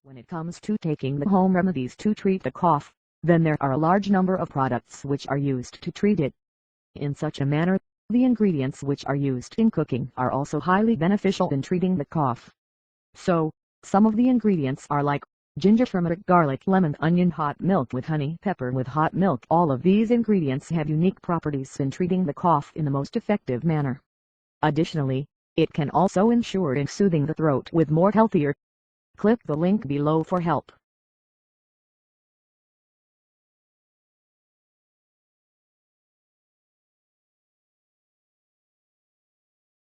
When it comes to taking the home remedies to treat the cough, then there are a large number of products which are used to treat it. In such a manner, the ingredients which are used in cooking are also highly beneficial in treating the cough. So, some of the ingredients are like ginger, turmeric, garlic, lemon, onion, hot milk with honey, pepper with hot milk. All of these ingredients have unique properties in treating the cough in the most effective manner. Additionally, it can also ensure in soothing the throat with more healthier. Click the link below for help.